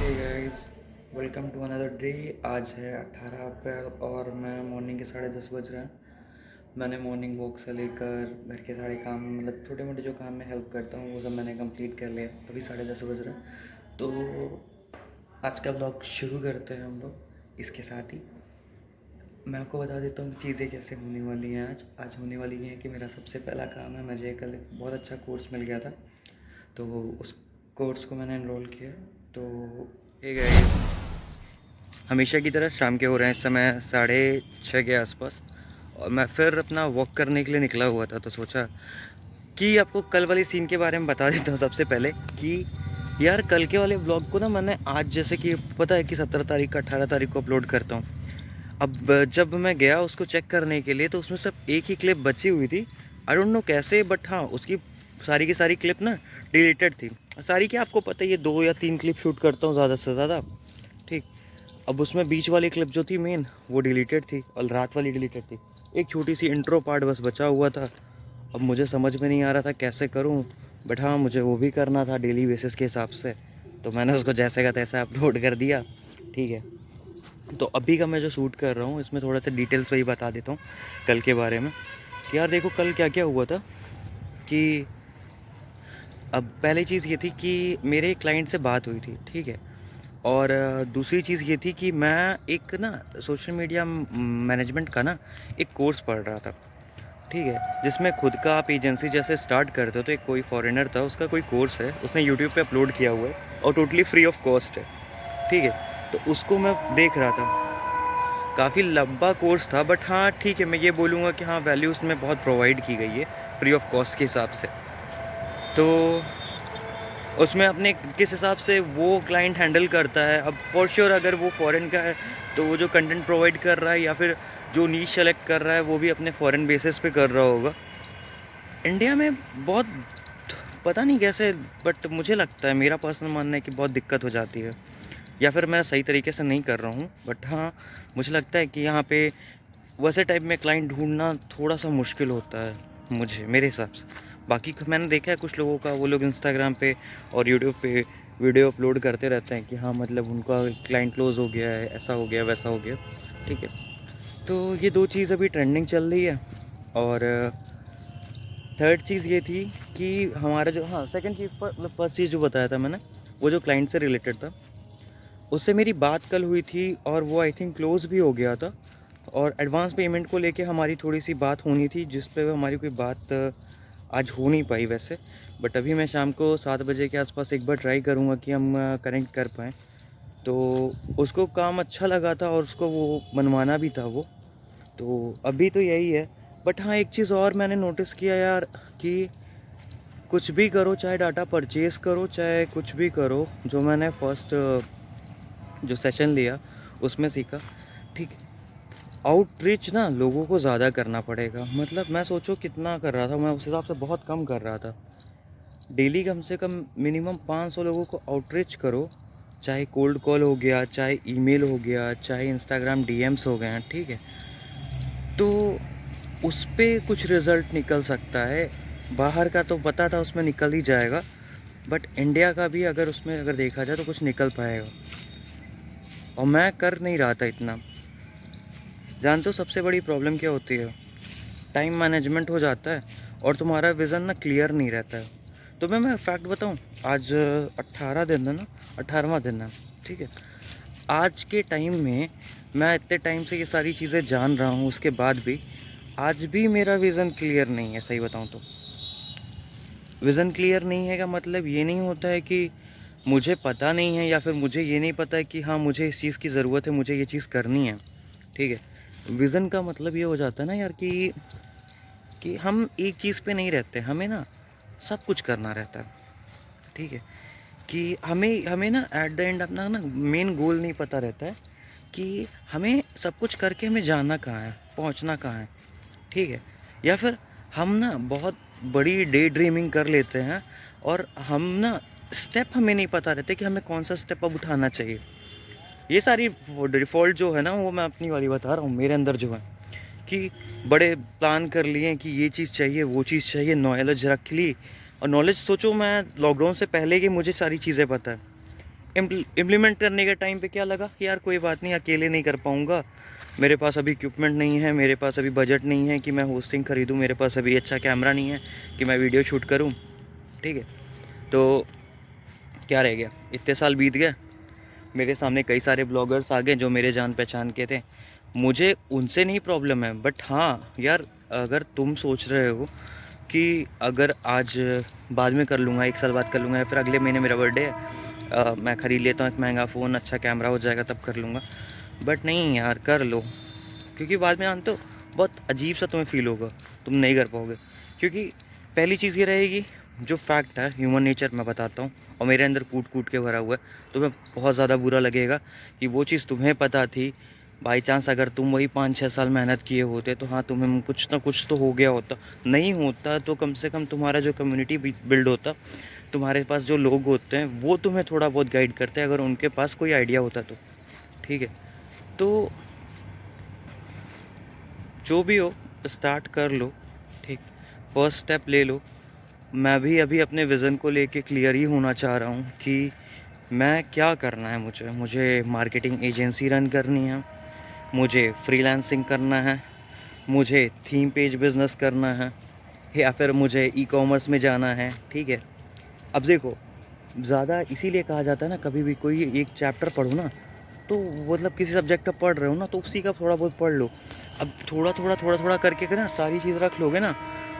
Hey guys, welcome to another day. आज है 18 अप्रैल और मैं मॉर्निंग के 10:30 बज रहे हैं। मैंने मॉर्निंग वॉक से लेकर घर के सारे काम मतलब छोटे मोटे जो काम में हेल्प करता हूँ वो सब मैंने कंप्लीट कर लिया। अभी 10:30 बज रहे हैं तो आज का ब्लॉग शुरू करते हैं हम लोग। इसके साथ ही मैं आपको बता देता हूँ चीज़ें कैसे होने वाली हैं। आज होने वाली ये है कि मेरा सबसे पहला काम है, मुझे कल एक बहुत अच्छा कोर्स मिल गया था तो उस कोर्स को मैंने एनरोल किया। तो हे गाइस, हमेशा की तरह शाम के हो रहे हैं इस समय 6:30 के आसपास और मैं फिर अपना वॉक करने के लिए निकला हुआ था। तो सोचा कि आपको कल वाली सीन के बारे में बता देता हूँ सबसे पहले कि यार कल के वाले ब्लॉग को ना मैंने आज जैसे कि पता है कि 17 तारीख का 18 तारीख को अपलोड करता हूँ। अब जब मैं गया उसको चेक करने के लिए तो उसमें सिर्फ एक ही क्लिप बची हुई थी। आई डोंट नो कैसे, बट हाँ उसकी सारी की सारी क्लिप ना डिलीटेड थी। सारी क्या, आपको पता है ये 2 या 3 क्लिप शूट करता हूँ ज़्यादा से ज़्यादा, ठीक। अब उसमें बीच वाली क्लिप जो थी मेन वो डिलीटेड थी और रात वाली डिलीटेड थी। एक छोटी सी इंट्रो पार्ट बस बचा हुआ था। अब मुझे समझ में नहीं आ रहा था कैसे करूं, बट हाँ मुझे वो भी करना था डेली बेसिस के हिसाब से, तो मैंने उसको जैसे का तैसा अपलोड कर दिया, ठीक है। तो अभी का मैं जो शूट कर रहा हूँ इसमें थोड़ा सा डिटेल्स वही बता देता हूँ कल के बारे में कि यार देखो कल क्या क्या हुआ था। कि अब पहली चीज़ ये थी कि मेरे एक क्लाइंट से बात हुई थी, ठीक है। और दूसरी चीज़ ये थी कि मैं एक ना सोशल मीडिया मैनेजमेंट का ना एक कोर्स पढ़ रहा था, ठीक है। जिसमें खुद का आप एजेंसी जैसे स्टार्ट करते हो तो एक कोई फॉरेनर था, उसका कोई कोर्स है, उसने यूट्यूब पे अपलोड किया हुआ है और टोटली फ्री ऑफ कॉस्ट है, ठीक है। तो उसको मैं देख रहा था, काफ़ी लंबा कोर्स था, बट हाँ ठीक है, मैं ये बोलूँगा कि हाँ वैल्यू उसमें बहुत प्रोवाइड की गई है फ्री ऑफ कॉस्ट के हिसाब से। तो उसमें अपने किस हिसाब से वो क्लाइंट हैंडल करता है, अब फॉर श्योर अगर वो फॉरेन का है तो वो जो कंटेंट प्रोवाइड कर रहा है या फिर जो नीश सेलेक्ट कर रहा है वो भी अपने फॉरेन बेसिस पे कर रहा होगा। इंडिया में बहुत पता नहीं कैसे, बट मुझे लगता है, मेरा पर्सनल मानना है कि बहुत दिक्कत हो जाती है या फिर मैं सही तरीके से नहीं कर रहा हूँ। बट हाँ मुझे लगता है कि यहाँ पे वैसे टाइप में क्लाइंट ढूंढना थोड़ा सा मुश्किल होता है मुझे, मेरे हिसाब से। बाकी मैंने देखा है कुछ लोगों का, वो लोग इंस्टाग्राम पे और यूट्यूब पे वीडियो अपलोड करते रहते हैं कि हाँ मतलब उनका क्लाइंट क्लोज हो गया है, ऐसा हो गया वैसा हो गया, ठीक है। तो ये दो चीज़ अभी ट्रेंडिंग चल रही है। और थर्ड चीज़ ये थी कि हमारा जो, हाँ सेकंड चीज़ पर मतलब फर्स्ट चीज़ जो बताया था मैंने वो जो क्लाइंट से रिलेटेड था, उससे मेरी बात कल हुई थी और वो आई थिंक क्लोज़ भी हो गया था। और एडवांस पेमेंट को लेके हमारी थोड़ी सी बात होनी थी जिस पे हमारी कोई बात आज हो नहीं पाई वैसे। बट अभी मैं शाम को 7 बजे के आसपास एक बार ट्राई करूँगा कि हम कनेक्ट कर पाएँ। तो उसको काम अच्छा लगा था और उसको वो मनवाना भी था वो। तो अभी तो यही है। बट हाँ एक चीज़ और मैंने नोटिस किया यार कि कुछ भी करो, चाहे डाटा परचेज़ करो चाहे कुछ भी करो, जो मैंने फर्स्ट जो सेशन लिया उसमें सीखा, ठीक है। आउटरीच ना लोगों को ज़्यादा करना पड़ेगा। मतलब मैं सोचो कितना कर रहा था, मैं उस हिसाब से बहुत कम कर रहा था। डेली कम से कम मिनिमम 500 लोगों को आउटरीच करो, चाहे कोल्ड कॉल हो गया, चाहे ईमेल हो गया, चाहे इंस्टाग्राम डीएम्स हो गए हैं, ठीक है। तो उस पे कुछ रिज़ल्ट निकल सकता है। बाहर का तो पता था उसमें निकल ही जाएगा, बट इंडिया का भी अगर उसमें अगर देखा जाए तो कुछ निकल पाएगा। और मैं कर नहीं रहा था इतना। जानते हो सबसे बड़ी प्रॉब्लम क्या होती है? टाइम मैनेजमेंट हो जाता है और तुम्हारा विज़न ना क्लियर नहीं रहता है। तो मैं फैक्ट बताऊं, आज 18 दिन है ना, 18वां दिन है, ठीक है। आज के टाइम में मैं इतने टाइम से ये सारी चीज़ें जान रहा हूँ, उसके बाद भी आज भी मेरा विज़न क्लियर नहीं है। सही बताऊं तो विज़न क्लियर नहीं है का मतलब ये नहीं होता है कि मुझे पता नहीं है या फिर मुझे ये नहीं पता है कि हाँ मुझे इस चीज़ की ज़रूरत है, मुझे ये चीज़ करनी है, ठीक है। विज़न का मतलब ये हो जाता है ना यार कि हम एक चीज़ पे नहीं रहते, हमें ना सब कुछ करना रहता है, ठीक है। कि हमें हमें ना एट द एंड अपना ना मेन गोल नहीं पता रहता है कि हमें सब कुछ करके हमें जाना कहाँ है, पहुंचना कहाँ है, ठीक है। या फिर हम ना बहुत बड़ी डे ड्रीमिंग कर लेते हैं और हम ना स्टेप हमें नहीं पता रहते कि हमें कौन सा स्टेप अब उठाना चाहिए। ये सारी डिफ़ॉल्ट जो है ना वो मैं अपनी वाली बता रहा हूँ, मेरे अंदर जो है कि बड़े प्लान कर लिए कि ये चीज़ चाहिए वो चीज़ चाहिए, नॉलेज रख ली। और नॉलेज सोचो, मैं लॉकडाउन से पहले की मुझे सारी चीज़ें पता है इम्प्लीमेंट करने के टाइम पे क्या लगा कि यार कोई बात नहीं, अकेले नहीं कर पाऊँगा, मेरे पास अभी इक्विपमेंट नहीं है, मेरे पास अभी बजट नहीं है कि मैं होस्टिंग ख़रीदूँ, मेरे पास अभी अच्छा कैमरा नहीं है कि मैं वीडियो शूट करूँ, ठीक है। तो क्या रह गया, इतने साल बीत गए, मेरे सामने कई सारे ब्लॉगर्स आ गए जो मेरे जान पहचान के थे, मुझे उनसे नहीं प्रॉब्लम है। बट हाँ यार, अगर तुम सोच रहे हो कि अगर आज बाद में कर लूँगा, 1 साल बाद कर लूँगा, या फिर अगले महीने मेरा बर्थडे है, मैं ख़रीद लेता हूँ एक महंगा फ़ोन, अच्छा कैमरा हो जाएगा तब कर लूँगा, बट नहीं यार, कर लो। क्योंकि बाद में जानते हो बहुत अजीब सा तुम्हें फ़ील होगा, तुम नहीं कर पाओगे। क्योंकि पहली चीज़ ये रहेगी, जो फैक्ट है ह्यूमन नेचर मैं बताता हूँ, और मेरे अंदर कूट कूट के भरा हुआ है, तुम्हें बहुत ज़्यादा बुरा लगेगा कि वो चीज़ तुम्हें पता थी, बाई चांस अगर तुम वही 5-6 साल मेहनत किए होते तो हाँ, तुम्हें कुछ ना कुछ तो हो गया होता। नहीं होता तो कम से कम तुम्हारा जो कम्युनिटी बिल्ड होता, तुम्हारे पास जो लोग होते हैं वो तुम्हें थोड़ा बहुत गाइड करते हैं, अगर उनके पास कोई आइडिया होता तो, ठीक है। तो जो भी हो, स्टार्ट कर लो, ठीक, फर्स्ट स्टेप ले लो। मैं भी अभी अपने विज़न को लेके क्लियर ही होना चाह रहा हूँ कि मैं क्या करना है। मुझे मार्केटिंग एजेंसी रन करनी है, मुझे फ्रीलांसिंग करना है, मुझे थीम पेज बिज़नेस करना है, या फिर मुझे ई कॉमर्स में जाना है, ठीक है। अब देखो, ज़्यादा इसीलिए कहा जाता है ना, कभी भी कोई एक चैप्टर पढ़ो ना, तो मतलब किसी सब्जेक्ट का पढ़ रहे हो ना, तो उसी का थोड़ा बहुत पढ़ लो। अब थोड़ा थोड़ा करके ना सारी चीज़ रख लोगे ना,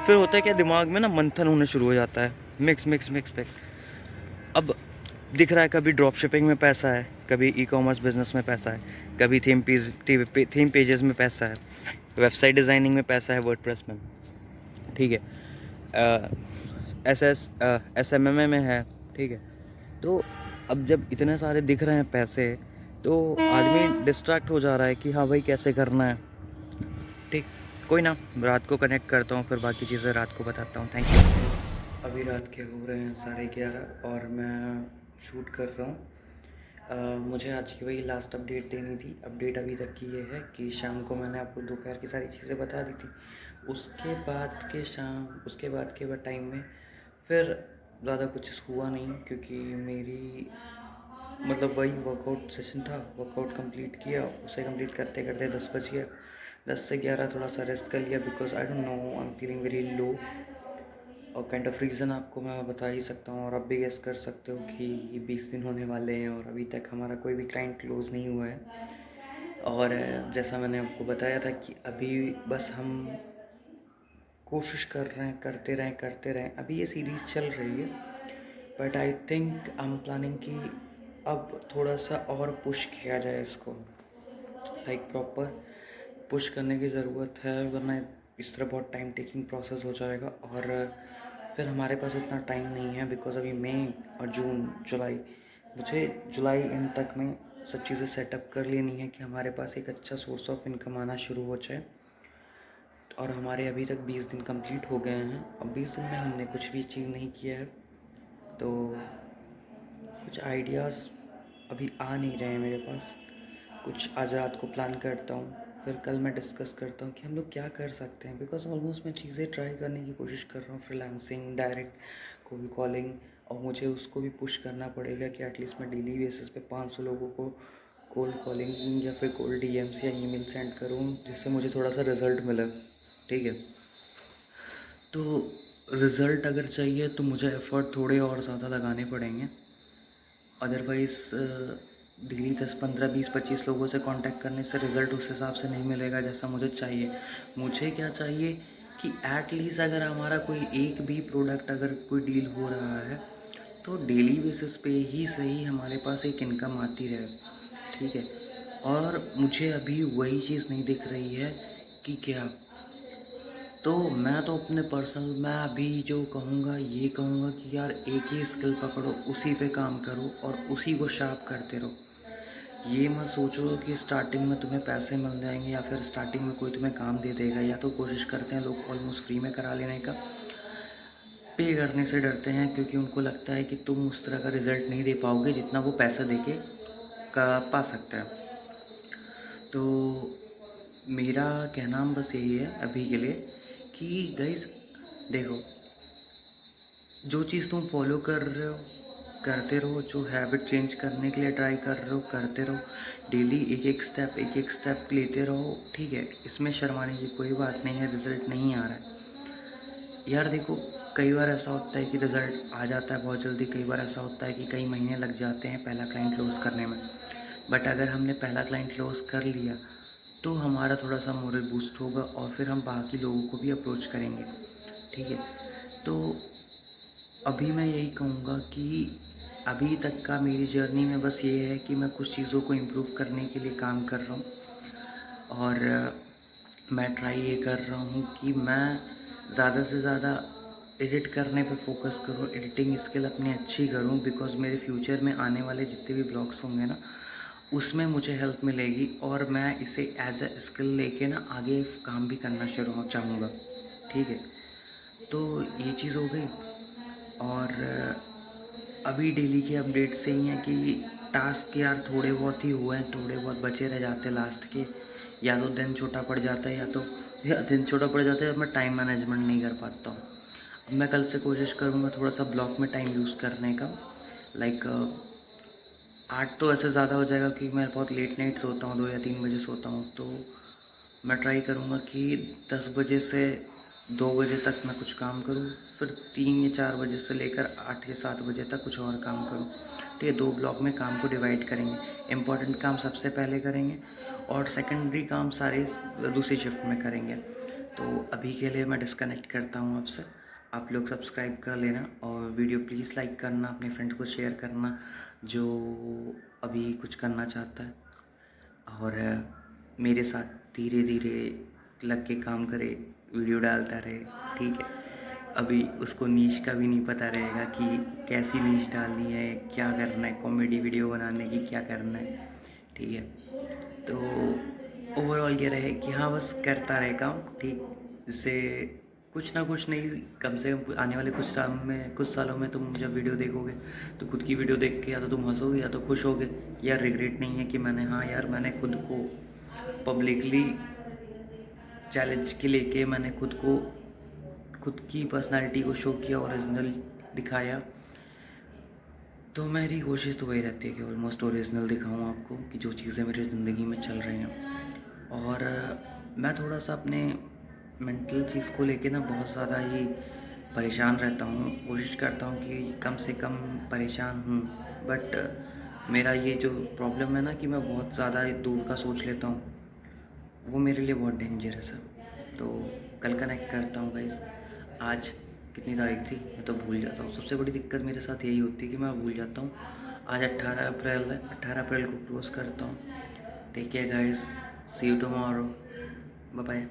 फिर होता है क्या, दिमाग में ना मंथन होने शुरू हो जाता है, मिक्स मिक्स मिक्स मिक्स। अब दिख रहा है कभी ड्रॉप शिपिंग में पैसा है, कभी ई कॉमर्स बिजनेस में पैसा है, कभी थीम पेजेस में पैसा है, वेबसाइट डिज़ाइनिंग में पैसा है, वर्डप्रेस में, ठीक है, एस एम एम ए में है, ठीक है। तो अब जब इतने सारे दिख रहे हैं पैसे, तो आदमी डिस्ट्रैक्ट हो जा रहा है कि हाँ भाई कैसे करना है, ठीक। कोई ना, रात को कनेक्ट करता हूँ, फिर बाकी चीज़ें रात को बताता हूँ। Thank you. अभी रात के हो रहे हैं 11:30 और मैं शूट कर रहा हूँ। मुझे आज की वही लास्ट अपडेट देनी थी। अपडेट अभी तक की ये है कि शाम को मैंने आपको दोपहर की सारी चीज़ें बता दी थी। उसके बाद के टाइम में फिर ज़्यादा कुछ हुआ नहीं, क्योंकि मेरी मतलब वही वर्कआउट सेशन था, वर्कआउट कंप्लीट किया, उसे कंप्लीट करते करते 10 बज गया। 10 से 11 थोड़ा सा रेस्ट कर लिया, because I don't know, I am feeling very low. और काइंड ऑफ रीज़न आपको मैं बता ही सकता हूँ, और आप भी गेस कर सकते हो कि ये 20 दिन होने वाले हैं और अभी तक हमारा कोई भी क्लाइंट क्लोज़ नहीं हुआ है। और जैसा मैंने आपको बताया था कि अभी बस हम कोशिश कर रहे हैं, करते रहें। अभी ये सीरीज़ चल रही है, but I think I am planning कि अब थोड़ा सा और पुश किया जाए इसको, लाइक प्रॉपर पुश करने की ज़रूरत है, वरना इस तरह बहुत टाइम टेकिंग प्रोसेस हो जाएगा और फिर हमारे पास उतना टाइम नहीं है। बिकॉज अभी मई और जून जुलाई, मुझे जुलाई एंड तक में सब चीज़ें सेटअप कर लेनी है कि हमारे पास एक अच्छा सोर्स ऑफ इनकम आना शुरू हो जाए। और हमारे अभी तक 20 दिन कंप्लीट हो गए हैं, अब 20 दिन में हमने कुछ भी अचीव नहीं किया है, तो कुछ आइडियाज़ अभी आ नहीं रहे हैं मेरे पास। कुछ आज रात को प्लान करता हूँ, फिर कल मैं डिस्कस करता हूँ कि हम लोग क्या कर सकते हैं। बिकॉज ऑलमोस्ट मैं चीज़ें ट्राई करने की कोशिश कर रहा हूँ, फ्रीलांसिंग, डायरेक्ट कोल्ड कॉलिंग, और मुझे उसको भी पुश करना पड़ेगा कि एटलीस्ट मैं डेली बेसिस पे 500 लोगों को कोल्ड कॉलिंग या फिर कोल्ड डीएम्स या ईमेल सेंड करूँ, जिससे मुझे थोड़ा सा रिज़ल्ट मिले, ठीक है। तो रिज़ल्ट अगर चाहिए तो मुझे एफ़र्ट थोड़े और ज़्यादा लगाने पड़ेंगे, अदरवाइज़ डेली 10, 15, 20, 25 लोगों से कांटेक्ट करने से रिज़ल्ट उस हिसाब से नहीं मिलेगा जैसा मुझे चाहिए। मुझे क्या चाहिए कि एट लीस्ट अगर हमारा कोई एक भी प्रोडक्ट, अगर कोई डील हो रहा है, तो डेली बेसिस पे ही सही हमारे पास एक इनकम आती रहे, ठीक है। और मुझे अभी वही चीज़ नहीं दिख रही है कि क्या, तो मैं तो अपने पर्सनल, मैं अभी जो कहूँगा ये कहूँगा कि यार एक ही स्किल पकड़ो, उसी पे काम करो और उसी को शार्प करते रहो। ये मत सोचो कि स्टार्टिंग में तुम्हें पैसे मिल जाएंगे या फिर स्टार्टिंग में कोई तुम्हें काम दे देगा, या तो कोशिश करते हैं लोग ऑलमोस्ट फ्री में करा लेने का, पे करने से डरते हैं, क्योंकि उनको लगता है कि तुम उस तरह का रिज़ल्ट नहीं दे पाओगे जितना वो पैसा दे के पा सकते हैं। तो मेरा कहना बस यही है अभी के लिए कि गाइस देखो, जो चीज़ तुम फॉलो कर रहे हो करते रहो, जो हैबिट चेंज करने के लिए ट्राई कर रहे हो करते रहो, डेली एक एक स्टेप लेते रहो, ठीक है। इसमें शर्माने की कोई बात नहीं है, रिज़ल्ट नहीं आ रहा है यार। देखो, कई बार ऐसा होता है कि रिज़ल्ट आ जाता है बहुत जल्दी, कई बार ऐसा होता है कि कई महीने लग जाते हैं पहला क्लाइंट क्लोज़ करने में। बट अगर हमने पहला क्लाइंट क्लोज़ कर लिया तो हमारा थोड़ा सा मोरल बूस्ट होगा और फिर हम बाकी लोगों को भी अप्रोच करेंगे, ठीक है। तो अभी मैं यही कहूँगा कि अभी तक का मेरी जर्नी में बस ये है कि मैं कुछ चीज़ों को इम्प्रूव करने के लिए काम कर रहा हूँ। और मैं ट्राई ये कर रहा हूँ कि मैं ज़्यादा से ज़्यादा एडिट करने पे फोकस करूँ, एडिटिंग स्किल अपनी अच्छी करूँ, बिकॉज़ मेरे फ्यूचर में आने वाले जितने भी ब्लॉग्स होंगे ना, उसमें मुझे हेल्प मिलेगी और मैं इसे एज अ स्किल लेके ना आगे काम भी करना शुरू चाहूँगा, ठीक है। तो ये चीज़ हो गई। और अभी डेली के अपडेट से ही हैं कि टास्क यार थोड़े बहुत ही हुए हैं, थोड़े बहुत बचे रह जाते लास्ट के। या तो दिन छोटा पड़ जाता है या दिन छोटा पड़ जाता है, या मैं टाइम मैनेजमेंट नहीं कर पाता हूँ। अब मैं कल से कोशिश करूँगा थोड़ा सा ब्लॉक में टाइम यूज़ करने का। लाइक 8 तो ऐसे ज़्यादा हो जाएगा कि मैं बहुत लेट नाइट सोता हूँ, 2 या 3 बजे सोता हूँ। तो मैं ट्राई करूँगा कि 10 बजे से 2 बजे तक मैं कुछ काम करूँ, फिर 3 या 4 बजे से लेकर 8 या 7 बजे तक कुछ और काम करूँ, ठीक है। 2 ब्लॉक में काम को डिवाइड करेंगे। इम्पोर्टेंट काम सबसे पहले करेंगे और सेकेंडरी काम सारे दूसरी शिफ्ट में करेंगे। तो अभी के लिए मैं डिस्कनेक्ट करता हूँ आपसे। आप लोग सब्सक्राइब कर लेना और वीडियो प्लीज़ लाइक करना, अपने फ्रेंड्स को शेयर करना जो अभी कुछ करना चाहता है, और मेरे साथ धीरे धीरे लग के काम करे, वीडियो डालता रहे, ठीक है। अभी उसको नीश का भी नहीं पता रहेगा कि कैसी नीश डालनी है, क्या करना है, कॉमेडी वीडियो बनाने की क्या करना है, ठीक है। तो ओवरऑल ये रहे कि हाँ बस करता रहे काम, ठीक। जिससे कुछ ना कुछ नहीं, कम से कम आने वाले कुछ सालों में तुम जब वीडियो देखोगे तो खुद की वीडियो देख के या तो तुम हंसोगे या तो खुश होगे। यार रिग्रेट नहीं है कि मैंने, हाँ यार मैंने खुद को पब्लिकली चैलेंज के लेके मैंने खुद की पर्सनालिटी को शो किया, ओरिजिनल दिखाया। तो मेरी कोशिश तो वही रहती है कि ऑलमोस्ट ओरिजिनल दिखाऊं आपको, कि जो चीज़ें मेरी ज़िंदगी में चल रही हैं। और मैं थोड़ा सा अपने मेंटल चीज़ को लेके ना बहुत ज़्यादा ही परेशान रहता हूँ। कोशिश करता हूँ कि कम से कम परेशान हूँ, बट मेरा ये जो प्रॉब्लम है ना कि मैं बहुत ज़्यादा दूर का सोच लेता हूँ, वो मेरे लिए बहुत डेंजरस है। तो कल कनेक्ट करता हूँ गाइस। आज कितनी तारीख थी मैं तो भूल जाता हूँ। सबसे बड़ी दिक्कत मेरे साथ यही होती है कि मैं भूल जाता हूँ। आज 18 अप्रैल है, 18 अप्रैल को क्लोज़ करता हूँ। Take care guys, see you tomorrow, bye bye.